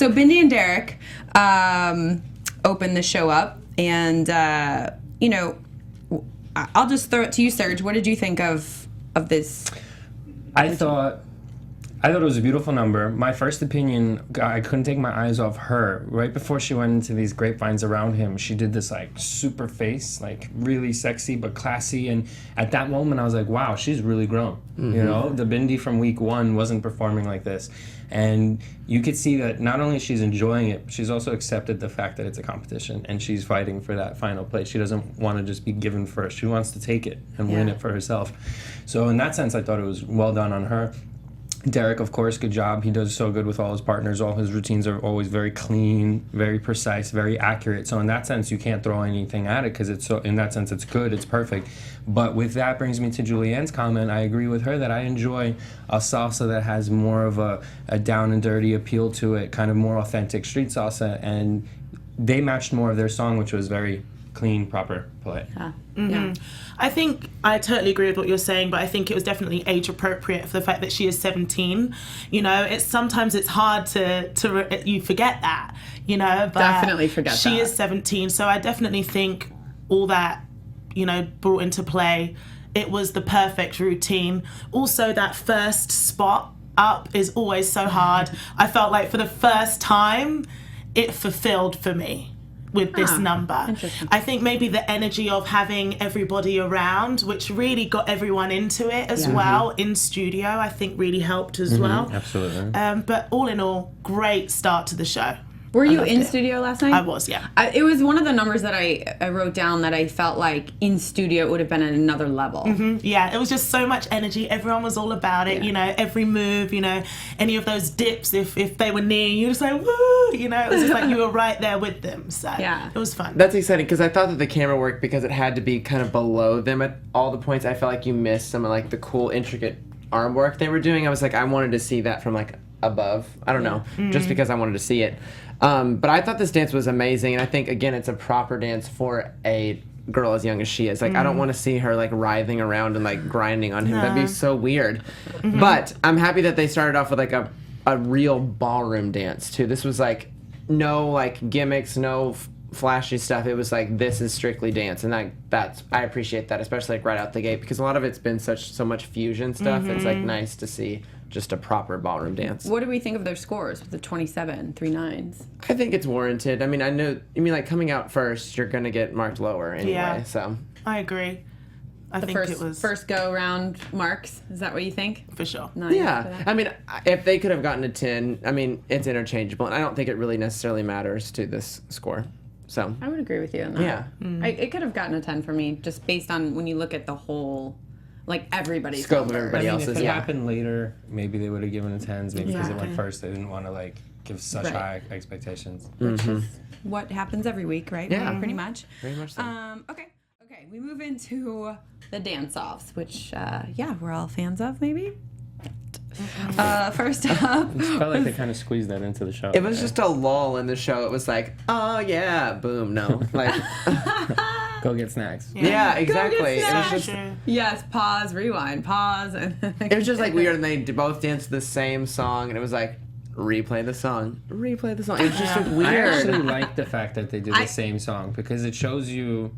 So Bindi and Derek opened the show up, and I'll just throw it to you, Serge. What did you think of this? I thought it was a beautiful number. My first opinion, I couldn't take my eyes off her. Right before she went into these grapevines around him, she did this like super face, like really sexy but classy. And at that moment, I was like, wow, she's really grown. Mm-hmm. You know, the Bindi from week 1 wasn't performing like this. And you could see that not only she's enjoying it, but she's also accepted the fact that it's a competition and she's fighting for that final place. She doesn't want to just be given first. She wants to take it and win it for herself. So in that sense, I thought it was well done on her. Derek, of course, good job. He does so good with all his partners. All his routines are always very clean, very precise, very accurate. So in that sense, you can't throw anything at it because it's so. In that sense, it's good. It's perfect. But with that brings me to Julianne's comment. I agree with her that I enjoy a salsa that has more of a down and dirty appeal to it, kind of more authentic street salsa. And they matched more of their song, which was very clean, proper play. Yeah. I think I totally agree with what you're saying, but I think it was definitely age appropriate for the fact that she is 17. You know, sometimes it's hard to you forget that, you know, but definitely forget she is 17. So I definitely think all that, you know, brought into play. It was the perfect routine. Also, that first spot up is always so hard. I felt like for the first time, it fulfilled for me with this number. I think maybe the energy of having everybody around, which really got everyone into it as well in studio, I think really helped as well. Absolutely. But all in all, great start to the show. Were you in studio last night? I was, yeah. It was one of the numbers that I wrote down that I felt like in studio it would have been at another level. Mm-hmm. Yeah, it was just so much energy. Everyone was all about it, you know, every move, you know, any of those dips, if they were near you, just like, woo, you know, it was just like you were right there with them. So it was fun. That's exciting because I thought that the camera work, because it had to be kind of below them at all the points, I felt like you missed some of like the cool, intricate arm work they were doing. I was like, I wanted to see that from like above. I don't know, just because I wanted to see it. But I thought this dance was amazing, and I think, again, it's a proper dance for a girl as young as she is. Like, I don't want to see her, like, writhing around and, like, grinding on him. That'd be so weird. But I'm happy that they started off with, like, a real ballroom dance, too. This was, like, no, like, gimmicks, no flashy stuff. It was, like, this is strictly dance, and I appreciate that, especially, like, right out the gate, because a lot of it's been so much fusion stuff. It's, like, nice to see just a proper ballroom dance. What do we think of their scores with the 27, 3 9s? I think it's warranted. I mean, like coming out first, you're going to get marked lower anyway, so. I agree. I think it was first go round marks. Is that what you think? for sure. 9 Yeah. I mean, if they could have gotten a 10, I mean, it's interchangeable, and I don't think it really necessarily matters to this score. So. I would agree with you on that. Yeah. It could have gotten a 10 for me, just based on when you look at the whole, like, everybody's scope of number. everybody else's. If it happened later, maybe they would have given it 10s. Maybe because it went first, they didn't want to like give such high expectations. Which is what happens every week, right? Yeah. Pretty much. Very much so. Okay. We move into the dance-offs, which, we're all fans of, maybe. First up, It felt like they kind of squeezed that into the show. It was just a lull in the show. It was like, oh yeah, boom, no. Like, go get snacks. yeah, exactly. It was just, yes, pause, rewind, pause. it was just like weird, and they both danced the same song, and it was like, replay the song. It was just weird. I actually like the fact that they did the same song because it shows you.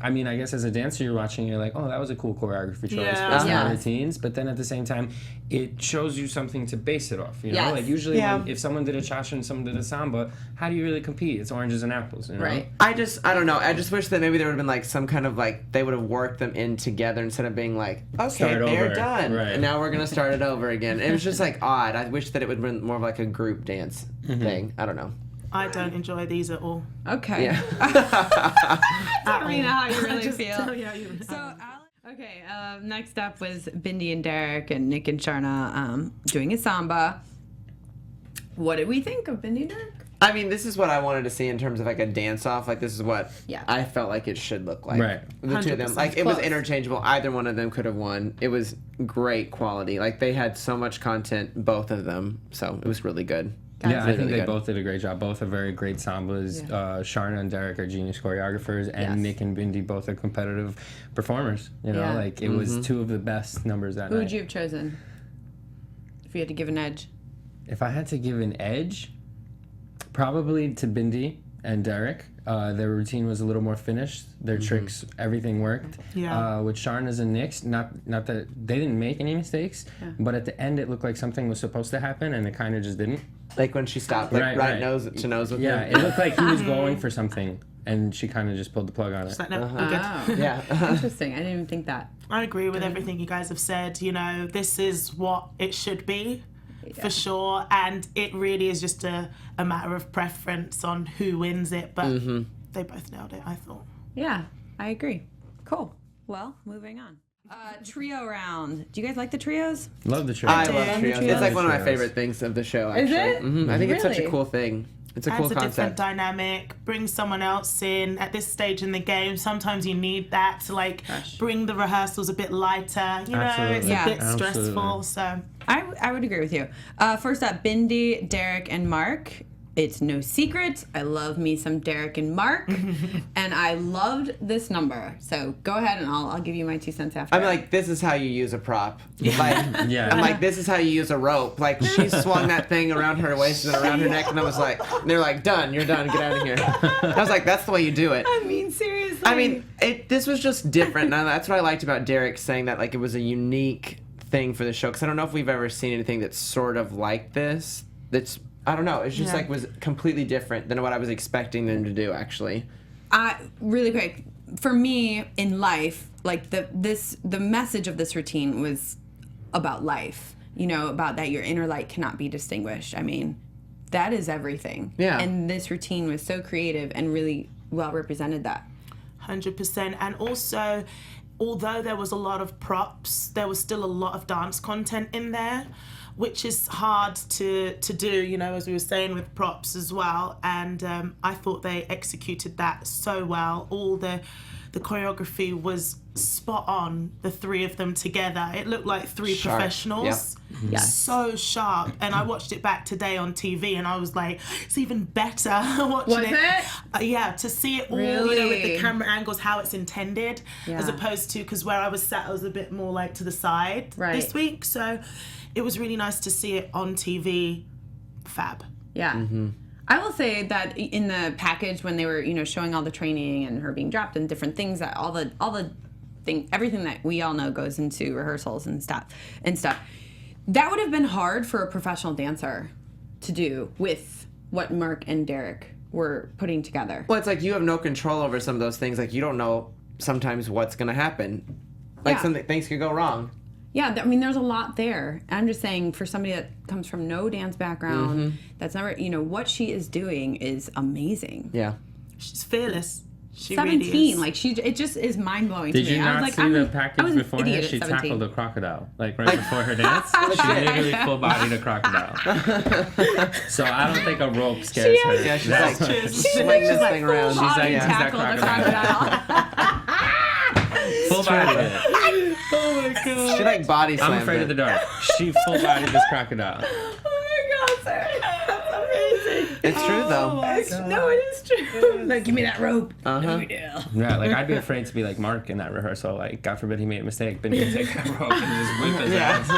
I mean, I guess as a dancer, you're watching, you're like, oh, that was a cool choreography choice based on routines. But then at the same time, it shows you something to base it off. You know, like usually if someone did a cha-cha and someone did a samba, how do you really compete? It's oranges and apples. You know? Right. I don't know. I just wish that maybe there would have been like some kind of like, they would have worked them in together instead of being like, okay, they're done. Right. And now we're going to start it over again. It was just like odd. I wish that it would have been more of like a group dance thing. I don't know. I don't enjoy these at all. Okay. Yeah. Darvina, how you really feel. Tell you how you Okay, next up was Bindi and Derek and Nick and Sharna doing a samba. What did we think of Bindi and Derek? I mean, this is what I wanted to see in terms of like a dance-off. Like, this is what I felt like it should look like. Right. The two of them. Like, it was interchangeable. Either one of them could have won. It was great quality. Like, they had so much content, both of them. So, it was really good. Yeah, I think really they good. both did a great job. Both are very great sambas. Sharna and Derek are genius choreographers, and Nick and Bindi both are competitive performers. You know, like it was two of the best numbers that night. Who would you have chosen if you had to give an edge? If I had to give an edge, Probably to Bindi and Derek. Their routine was a little more finished. Their tricks, everything worked. Yeah. With Sharna's and Nick's, not that they didn't make any mistakes, but at the end it looked like something was supposed to happen and it kind of just didn't. Like when she stopped, like right nose to nose with Yeah, him. it looked like he was going for something and she kind of just pulled the plug on it. It's like, no, I'm good. Oh. Yeah. Interesting. I didn't even think that. I agree with everything you guys have said. You know, this is what it should be, for sure. And it really is just a matter of preference on who wins it. But they both nailed it, I thought. Yeah, I agree. Cool. Well, moving on. Trio round. Do you guys like the trios? Love the trio. I love love trios. trios. It's like one of my Trios. favorite things of the show, actually. Is it? I think it's such a Really? cool thing. It's a Adds cool a different concept. dynamic, bring someone else in at this stage in the game. Sometimes you need that to like bring the rehearsals a bit lighter. You know, Absolutely. it's Yeah. a bit Absolutely. stressful. So I would agree with you. First up, Bindi, Derek, and Mark. It's no secret. I love me some Derek and Mark. And I loved this number. So go ahead and I'll give you my 2 cents after. I'm like, this is how you use a prop. Like, Yeah. I'm like, this is how you use a rope. Like, she swung that thing around her waist and around her neck, and I was like, they're like, done, you're done, get out of here. I was like, that's the way you do it. I mean, seriously. I mean, this was just different. And that's what I liked about Derek saying that, like, it was a unique thing for the show. Because I don't know if we've ever seen anything that's sort of like this. That's, I don't know, it's just like was completely different than what I was expecting them to do, actually. Really quick, for me in life, like the message of this routine was about life. You know, about that your inner light cannot be distinguished. I mean, that is everything. Yeah. And this routine was so creative and really well represented that. 100%. And also, although there was a lot of props, there was still a lot of dance content in there, which is hard to do, you know, as we were saying with props as well. And I thought they executed that so well. All the choreography was spot on, the three of them together. It looked like three Sharp. professionals. Yep. Yes. So sharp. And I watched it back today on TV and I was like, it's even better watching Was it? Yeah, to see it all, you know, with Really? the camera angles, how it's intended, as Yeah. opposed to, because where I was sat, I was a bit more like to the side Right. this week. So it was really nice to see it on TV. Fab. Yeah. I will say that in the package when they were, you know, showing all the training and her being dropped and different things, that all the everything that we all know goes into rehearsals and stuff. That would have been hard for a professional dancer to do with what Mark and Derek were putting together. Well, it's like you have no control over some of those things. Like, you don't know sometimes what's going to happen. Like, Yeah. things could go wrong. Yeah, I mean, there's a lot there. I'm just saying, for somebody that comes from no dance background, that's never, you know, what she is doing is amazing. Yeah. She's fearless. She 17, really is. like it just is mind blowing to Did me. you I not was like, see I the was package an beforehand? idiot at She 17. tackled a crocodile, like right before her dance. She literally full-bodied a crocodile. So I don't think a rope scares She her. has- Yeah, she's That's like, what- swing this thing around. She's like, Body yeah, that tackled a crocodile. full-bodied it. Oh my god. She like body slammed I'm afraid it. of the dark. She full-bodied this crocodile. Oh my god, Sarah. That's amazing. It's true, though. No, it is true. Like, give me that rope. Uh-huh. Yeah, like I'd be afraid to be like Mark in that rehearsal. Like, God forbid he made a mistake, but he'd take that rope and just whip his ass.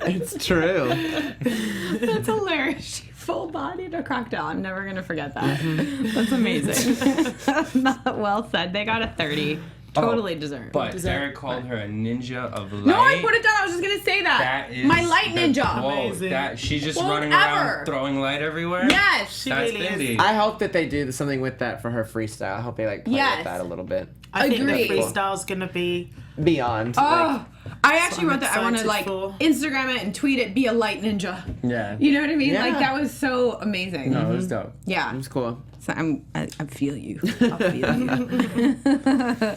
It's true. That's hilarious. She full bodied a crocodile. I'm never going to forget that. That's amazing. Not well said. They got a 30. Totally deserved. But Derek called her a ninja of light. No, I put it down. I was just going to say that. That is My light the ninja. quote. Amazing. That she's just Quote running ever. around throwing light everywhere. Yes. That's really is. Bindi. I hope that they do something with that for her freestyle. I hope they like play Yes. with that a little bit. I think Agreed. the freestyle's gonna be Beyond. Oh, I actually I'm wrote that. I want to excited like for. Instagram it and tweet it. Be a light ninja. Yeah. You know what I mean? Yeah. Like that was so amazing. No, it was dope. Yeah. It's cool. So I feel you. I feel you.